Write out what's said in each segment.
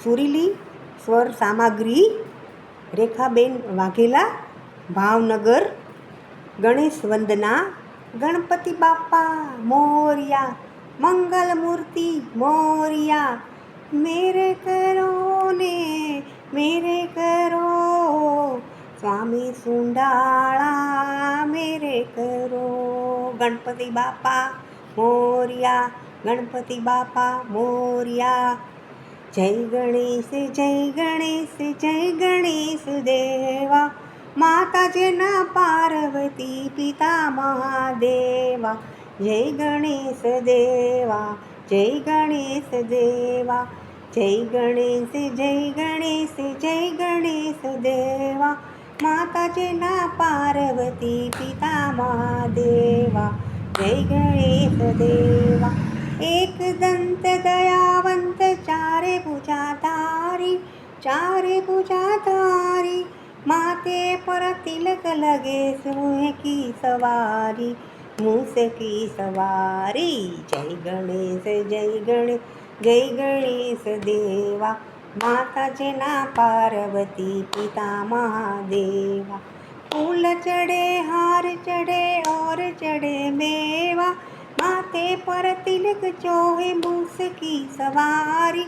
સુરીલી સ્વર સામગ્રી રેખાબેન વાઘેલા, ભાવનગર. ગણેશ વંદના ગણપતિ બાપા મોરિયા, મંગલ મૂર્તિ મોરિયા, મેરે કરો ને મેરે કરો, સ્વામી સુંડાળા મેરે કરો. ગણપતિ બાપા મોરિયા, ગણપતિ બાપા મોરિયા. જય ગણેશ જય ગણેશ જય ગણેશ દેવા, માતાજીના પાર્વતી પિતા મહાદેવા. જય ગણેશ દેવા, જય ગણેશ દેવા, જય ગણેશ જય ગણેશ જય ગણેશ દેવા, માતાજીના પાર્વતી પિતા મહાદેવા. જય ગણેશ દેવા. એક દંત દયાવંત, ચારે ભુજા તારી, ચારે ભુજા તારી, માથે પર તિલક લગે, મૂસે કી સવારી, મૂસે કી સવારી. જય ગણેશ જય ગણેશ જય ગણેશ દેવા, માતાજીના પાર્વતી પિતા મહાદેવા. ફૂલ ચढ़े हार चढ़े और चढ़े मेवा, माथे पर तिलक चोहे मूस की सवारी.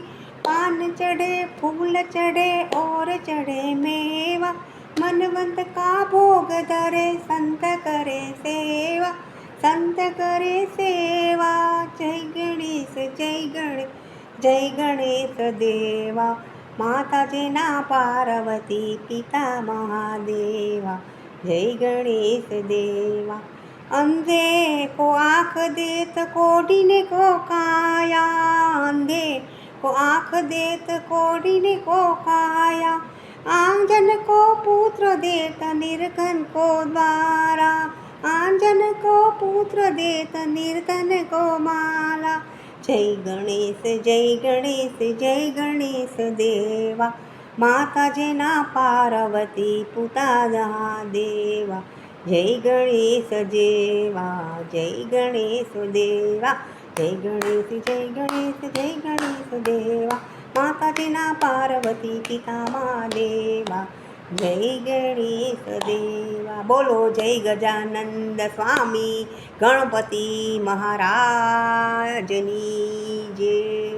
पान चढ़े फूल चढ़े और चढ़े मेवा, मनवंत का भोग धरे, संत करे सेवा, संत करे सेवा. जय गणेश जय गणेश जय गणेश देवा, माताजीना पार्वती पिता महादेवा. जय गणेश देवा. अंधे को आँख देत कोढ़ीने को काया, अंधे को आँख देत कोढ़ीने को काया, आंजन को पुत्र देत निर्धन को द्वारा, आंजन को पुत्र देत निर्धन को माला. जय गणेश जय गणेश जय गणेश देवा, माताजीना पार्वती पिता महादेवा. जय गणेश देवा, जय गणेश देवा, जय गणेश जय गणेश जय गणेश देवा, माताजीना पार्वती पिता महादेवा. जय गणेश देवा. बोलो जय गजानंद स्वामी गणपति महाराजनी जय.